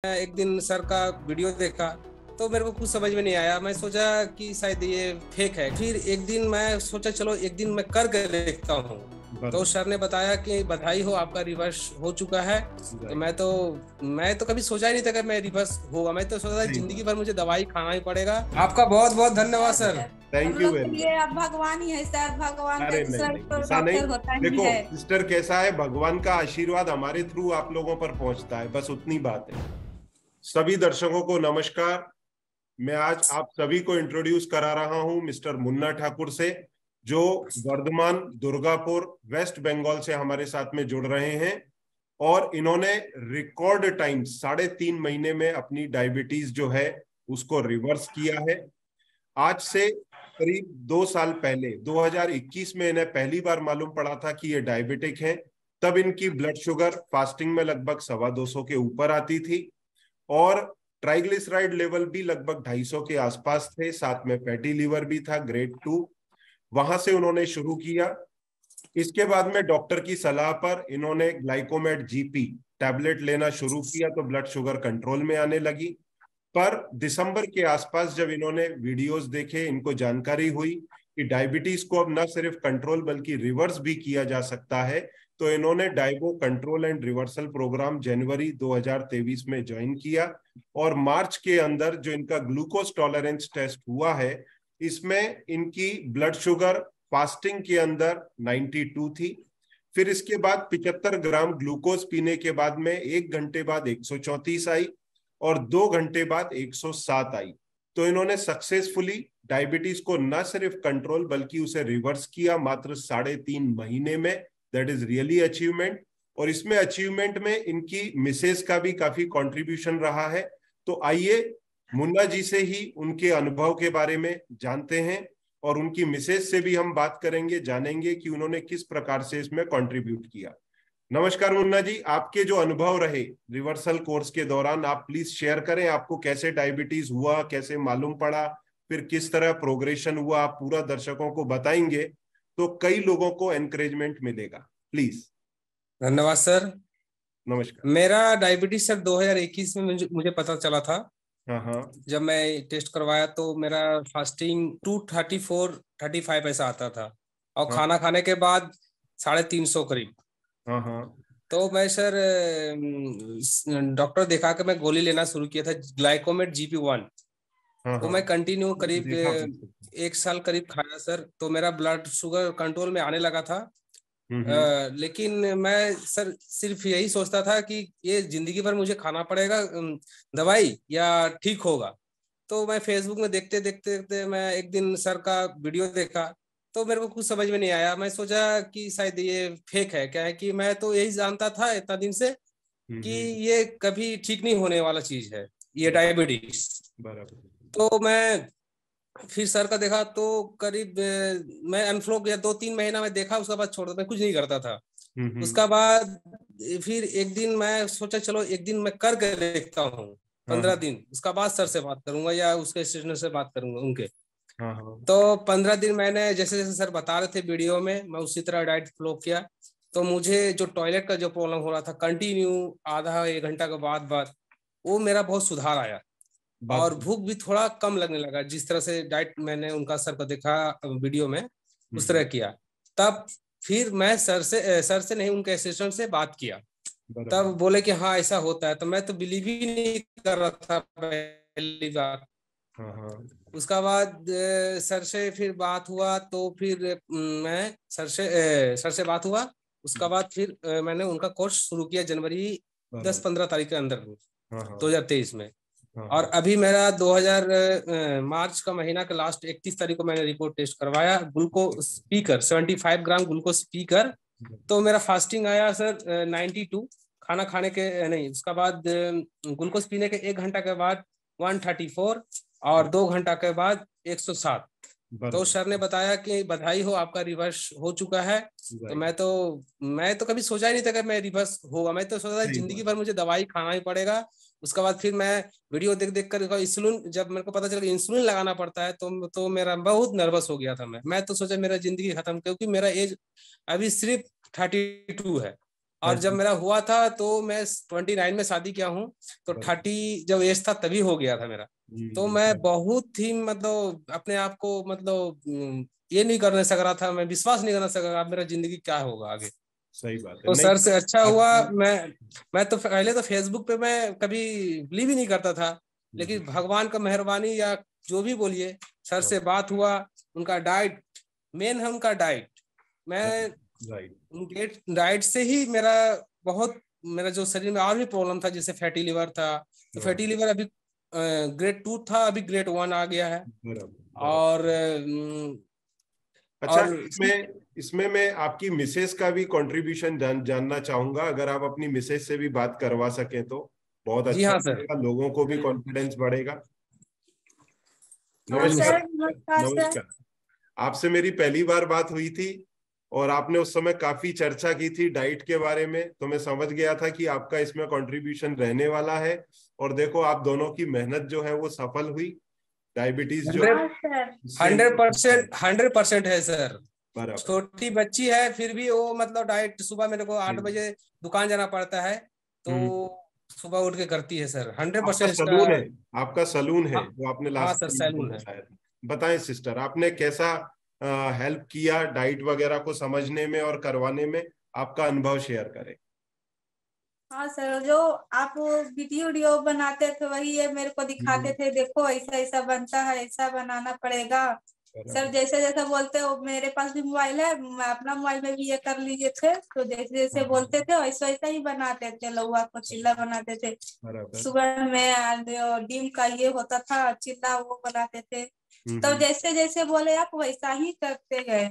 एक दिन सर का वीडियो देखा तो मेरे को कुछ समझ में नहीं आया। मैं सोचा कि शायद ये फेक है। फिर एक दिन मैं सोचा चलो एक दिन मैं करके देखता हूँ। तो सर ने बताया कि बधाई हो, आपका रिवर्स हो चुका है। तो मैं तो कभी सोचा ही नहीं था कि मैं रिवर्स होगा। मैं तो सोचा था जिंदगी भर मुझे दवाई खाना ही पड़ेगा। आपका बहुत बहुत धन्यवाद सर। थैंक हम यू लोग के वेरी लिए आप भगवान ही है सर। भगवान का अरे दूसरा नहीं तो ऐसा नहीं। डॉक्टर होता ही देखो है। सिस्टर कैसा है, भगवान का आशीर्वाद हमारे थ्रू आप लोगों पर पहुंचता है, बस उतनी बात है। सभी दर्शकों को नमस्कार। मैं आज आप सभी को इंट्रोड्यूस करा रहा हूं मिस्टर मुन्ना ठाकुर से, जो वर्धमान दुर्गापुर वेस्ट बंगाल से हमारे साथ में जुड़ रहे हैं। और इन्होंने रिकॉर्ड टाइम 3.5 महीने में अपनी डायबिटीज जो है उसको रिवर्स किया है। आज से करीब 2 साल पहले 2021 में इन्हें पहली बार मालूम पड़ा था कि ये डायबिटिक हैं। तब इनकी ब्लड शुगर फास्टिंग में लगभग 250 के ऊपर आती थी और ट्राइग्लिसराइड लेवल भी लगभग 250 के आसपास थे। साथ में फैटी लीवर भी था ग्रेड 2। वहां से उन्होंने शुरू किया। इसके बाद में डॉक्टर की सलाह पर इन्होंने ग्लाइकोमेट जीपी टैबलेट लेना शुरू किया तो ब्लड शुगर कंट्रोल में आने लगी। पर दिसंबर के आसपास जब इन्होंने वीडियोस देखे, इनको जानकारी हुई कि डायबिटीज को अब न सिर्फ कंट्रोल बल्कि रिवर्स भी किया जा सकता है, तो इन्होंने डायबो कंट्रोल एंड रिवर्सल प्रोग्राम जनवरी 2023 में ज्वाइन किया। और मार्च के अंदर जो इनका ग्लूकोज टॉलरेंस टेस्ट हुआ है, इसमें इनकी ब्लड शुगर फास्टिंग के अंदर 92 थी। फिर इसके बाद 75 ग्राम ग्लूकोज पीने के बाद में 1 घंटे बाद 134 आई और 2 घंटे बाद 107 आई। तो इन्होंने सक्सेसफुली डायबिटीज को न सिर्फ कंट्रोल बल्कि उसे रिवर्स किया मात्र 3.5 महीने में। That is really achievement. और इसमें अचीवमेंट में इनकी मिसेज का भी काफी कंट्रीब्यूशन रहा है। तो आइए मुन्ना जी से ही उनके अनुभव के बारे में जानते हैं और उनकी मिसेज से भी हम बात करेंगे, जानेंगे कि उन्होंने किस प्रकार से इसमें कंट्रीब्यूट किया। नमस्कार मुन्ना जी, आपके जो अनुभव रहे रिवर्सल कोर्स के दौरान आप प्लीज शेयर करें। आपको कैसे डायबिटीज हुआ, कैसे मालूम पड़ा, फिर किस तरह प्रोग्रेशन हुआ, आप पूरा दर्शकों को बताएंगे तो कई लोगों को एनकरेजमेंट मिलेगा। प्लीज। धन्यवाद सर। नमस्कार। मेरा डायबिटीज सर 2021 में मुझे पता चला था। हाँ हाँ। जब मैं टेस्ट करवाया तो मेरा फास्टिंग 234-35 ऐसा आता था और हाँ खाना खाने के बाद 350 करीब। हाँ हाँ। तो मैं सर डॉक्टर दिखा के मैं गोली लेना शुरू किया था, ग्लाइकोमेट GP1। हाँ वो हाँ। मैं कंटिन्यू करीब देखा। 1 साल करीब खाया सर। तो मेरा ब्लड शुगर कंट्रोल में आने लगा था। लेकिन मैं सर सिर्फ यही सोचता था कि ये जिंदगी भर मुझे खाना पड़ेगा दवाई या ठीक होगा। तो मैं फेसबुक में देखते देखते देखते मैं एक दिन सर का वीडियो देखा तो मेरे को कुछ समझ में नहीं आया। मैं सोचा कि शायद ये फेक है। क्या है कि मैं तो यही जानता था इतना दिन से कि ये कभी ठीक नहीं होने वाला चीज है, ये डायबिटीज। बराबर। तो मैं फिर सर का देखा तो करीब मैं अनफ्लो गया, 2-3 महीना में देखा, उसके बाद छोड़ दिया, मैं कुछ नहीं करता था। उसका बाद फिर एक दिन मैं सोचा चलो एक दिन मैं करके देखता हूँ, 15 दिन। उसका बाद सर से बात करूंगा या उसके स्टेशन से बात करूंगा उनके। तो 15 दिन मैंने जैसे जैसे सर बता रहे थे वीडियो में, मैं उसी तरह डाइट फॉलो किया। तो मुझे जो टॉयलेट का जो प्रॉब्लम हो रहा था कंटिन्यू आधा 1 घंटा के बाद बाद, वो मेरा बहुत सुधार आया। और भूख भी थोड़ा कम लगने लगा। जिस तरह से डाइट मैंने उनका सर को देखा वीडियो में, उस तरह किया। तब फिर मैं सर से नहीं, उनके असिस्टेंट से बात किया। तब बोले कि हाँ ऐसा होता है। तो मैं तो बिलीव ही नहीं कर रहा था पहली बार। उसका बाद सर से फिर बात हुआ तो फिर मैं सर से बात हुआ। उसका बाद फिर मैंने उनका कोर्स शुरू किया जनवरी 10-15 तारीख के अंदर 2023 में। और अभी मेरा 2000 मार्च का महीना के लास्ट 31 तारीख को मैंने रिपोर्ट टेस्ट करवाया। Glucose speaker 75 gram glucose speaker. तो मेरा फास्टिंग आया सर 92। खाना खाने के नहीं, उसका बाद ग्लूकोज पीने के 1 घंटा के बाद 134 और 2 घंटा के बाद 107। तो सर ने बताया कि बधाई हो, आपका रिवर्स हो चुका है। तो मैं तो कभी सोचा ही नहीं था कि मैं रिवर्स होगा। मैं तो सोचा था जिंदगी भर मुझे दवाई खाना ही पड़ेगा। उसके बाद फिर मैं वीडियो देख देख कर इंसुलिन, जब मेरे को पता चला कि इंसुलिन लगाना पड़ता है तो मेरा बहुत नर्वस हो गया था। मैं तो सोचा मेरा जिंदगी खत्म, क्योंकि मेरा एज अभी सिर्फ 32 है। और जब मेरा हुआ था तो मैं 29 में शादी किया हूँ, तो 30 जब एज था तभी हो गया था मेरा। तो मैं बहुत ही मतलब अपने आप को मतलब ये नहीं करने सक रहा था, मैं विश्वास नहीं करना सक रहा मेरा जिंदगी क्या होगा आगे। सही बात है। तो सर से अच्छा हुआ। मैं तो पहले तो फेसबुक पे मैं कभी बिलीव ही नहीं करता था, लेकिन भगवान का मेहरबानी या जो भी बोलिए, सर से बात हुआ। उनका डाइट मेन है, उनका डाइट। मैं डाइट से ही मेरा जो शरीर में और भी प्रॉब्लम था, जैसे फैटी लिवर था, तो फैटी लिवर अभी ग्रेड 2 था, अभी ग्रेड 1 आ गया है। और अच्छा, इसमें मैं आपकी मिसेस का भी कंट्रीब्यूशन जानना चाहूंगा। अगर आप अपनी मिसेस से भी बात करवा सकें तो बहुत अच्छा लगेगा, लोगों को भी कॉन्फिडेंस बढ़ेगा। नमस्कार। नमस्कार। आपसे मेरी पहली बार बात हुई थी और आपने उस समय काफी चर्चा की थी डाइट के बारे में, तो मैं समझ गया था कि आपका इसमें कंट्रीब्यूशन रहने वाला है। और देखो, आप दोनों की मेहनत जो है वो सफल हुई। डायबिटीज जो 100% है सर। छोटी बच्ची है, फिर भी वो मतलब डाइट सुबह मेरे को 8 बजे दुकान जाना पड़ता है, तो सुबह उठ के करती है सर। 100% सलून है आपका, सलून है जो आपने लास्ट सर सैलून है। बताएं सिस्टर, आपने कैसा हेल्प किया डाइट वगैरह को समझने में और करवाने में, आपका अनुभव शेयर करें। हाँ सर, जो आप वीडियो बनाते थे वही ये मेरे को दिखाते थे, देखो ऐसा ऐसा बनता है, ऐसा बनाना पड़ेगा। सर जैसे जैसे बोलते हो, मेरे पास भी मोबाइल है, मैं अपना मोबाइल में भी ये कर लीजिए थे, तो जैसे जैसे बोलते थे वैसा वैसा ही बनाते थे। लौआ को चिल्ला बनाते थे, सुबह में डिम का ये होता था चिल्ला, वो बनाते थे। तो जैसे जैसे बोले आप वैसा ही करते गए।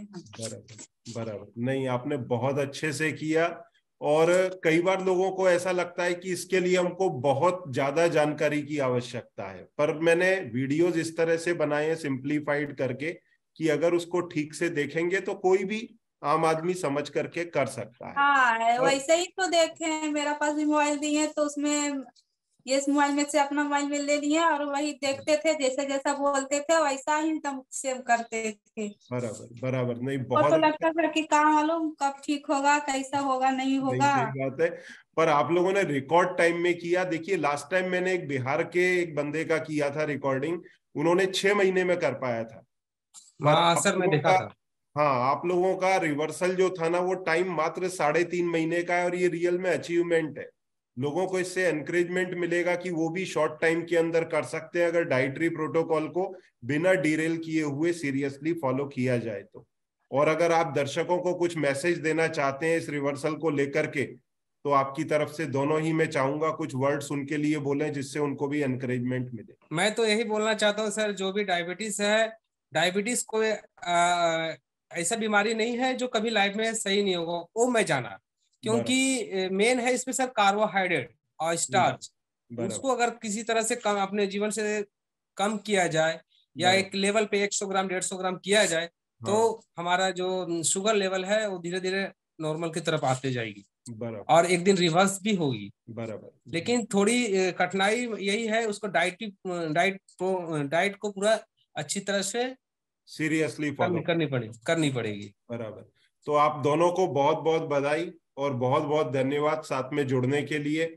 बराबर। नहीं, आपने बहुत अच्छे से किया। और कई बार लोगों को ऐसा लगता है कि इसके लिए हमको बहुत ज्यादा जानकारी की आवश्यकता है, पर मैंने वीडियोस इस तरह से बनाए हैं सिंप्लीफाइड करके कि अगर उसको ठीक से देखेंगे तो कोई भी आम आदमी समझ करके कर सकता है। हाँ, वैसे ही तो देखे, मेरा पास भी मोबाइल दिए तो उसमें ये मोबाइल में से अपना मोबाइल में ले लिए और वही देखते थे, जैसे जैसा बोलते थे वैसा ही एकदम सेव करते थे। बराबर। नहीं, बहुत तो लगता था कि काम मालूम कब ठीक होगा, कैसा होगा, नहीं होगा। सही बात है, पर आप लोगों ने रिकॉर्ड टाइम में किया। देखिए, लास्ट टाइम मैंने एक बिहार के एक बंदे का किया था रिकॉर्डिंग, उन्होंने 6 महीने में कर पाया था। हाँ सर, मैं देखा था। हाँ, आप लोगों का रिवर्सल जो था ना, वो टाइम मात्र 3.5 महीने का है, और ये रियल में अचीवमेंट है। लोगों को इससे एनकरेजमेंट मिलेगा कि वो भी शॉर्ट टाइम के अंदर कर सकते हैं, अगर डाइटरी प्रोटोकॉल को बिना डिरेल किए हुए सीरियसली फॉलो किया जाए तो। और अगर आप दर्शकों को कुछ मैसेज देना चाहते हैं इस रिवर्सल को लेकर के, तो आपकी तरफ से दोनों ही मैं चाहूंगा कुछ वर्ड्स उनके लिए बोलें, जिससे उनको भी एनकरेजमेंट मिले। मैं तो यही बोलना चाहता हूँ सर, जो भी डायबिटीज है, डायबिटीज कोई ऐसा बीमारी नहीं है जो कभी लाइफ में सही नहीं होगा, वो मैं जाना। क्योंकि मेन है इसमें सर कार्बोहाइड्रेट और स्टार्च। उसको अगर किसी तरह से कम अपने जीवन से कम किया जाए, या एक लेवल पे 100 ग्राम 150 ग्राम किया जाए, तो हमारा जो शुगर लेवल है वो धीरे धीरे नॉर्मल की तरफ आते जाएगी, और एक दिन रिवर्स भी होगी। लेकिन थोड़ी कठिनाई यही है, उसको डाइट को पूरा अच्छी तरह से सीरियसली फॉलो करनी पड़ेगी। बराबर। तो आप दोनों को बहुत बहुत बधाई और बहुत बहुत धन्यवाद साथ में जुड़ने के लिए।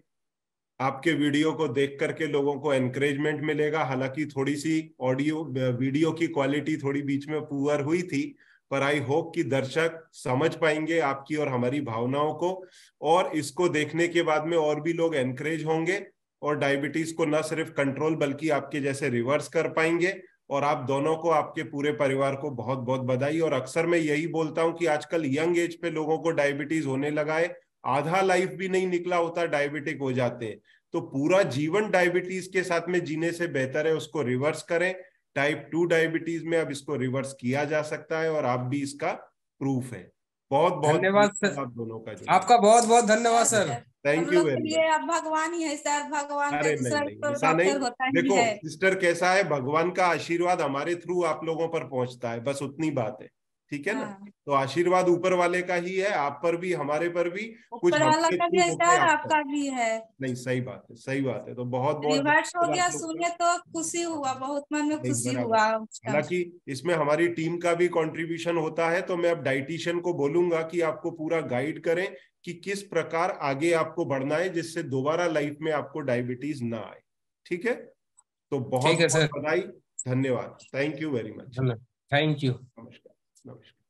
आपके वीडियो को देख करके लोगों को एनकरेजमेंट मिलेगा। हालांकि थोड़ी सी वीडियो की क्वालिटी थोड़ी बीच में पुअर हुई थी, पर आई होप कि दर्शक समझ पाएंगे आपकी और हमारी भावनाओं को, और इसको देखने के बाद में और भी लोग एनकरेज होंगे और डायबिटीज को न सिर्फ कंट्रोल बल्कि आपके जैसे रिवर्स कर पाएंगे। और आप दोनों को, आपके पूरे परिवार को बहुत बहुत बधाई। और अक्सर मैं यही बोलता हूं कि आजकल यंग एज पे लोगों को डायबिटीज होने लगा है, आधा लाइफ भी नहीं निकला होता डायबिटिक हो जाते हैं। तो पूरा जीवन डायबिटीज के साथ में जीने से बेहतर है उसको रिवर्स करें। टाइप 2 डायबिटीज में अब इसको रिवर्स किया जा सकता है, और आप भी इसका प्रूफ है। बहुत बहुत धन्यवाद सर, आप दोनों का। आपका बहुत बहुत धन्यवाद sir. Thank you very much. आप भगवान ही है सर, भगवान का अरे दूसरा नहीं, तो ऐसा नहीं। डॉक्टर होता ही देखो है। सिस्टर, कैसा है, भगवान का आशीर्वाद हमारे थ्रू आप लोगों पर पहुंचता है, बस उतनी बात है। ठीक है ना। तो आशीर्वाद ऊपर वाले का ही है, आप पर भी हमारे पर भी, कुछ ऊपर वाला का भी है सर, आपका भी है। नहीं सही बात है, सही बात है। तो बहुत बहुत रिवर्स हो गया, सुने तो खुशी हुआ, बहुत मन में खुशी हुआ। हालांकि इसमें हमारी टीम का भी कंट्रीब्यूशन होता है, तो मैं अब डाइटिशियन को बोलूंगा कि आपको पूरा गाइड करें कि किस प्रकार आगे आपको बढ़ना है जिससे दोबारा लाइफ में आपको डायबिटीज ना आए। ठीक है, तो बहुत बहुत बधाई, धन्यवाद, thank you very much. Thank you. नमस्कार। नमस्कार।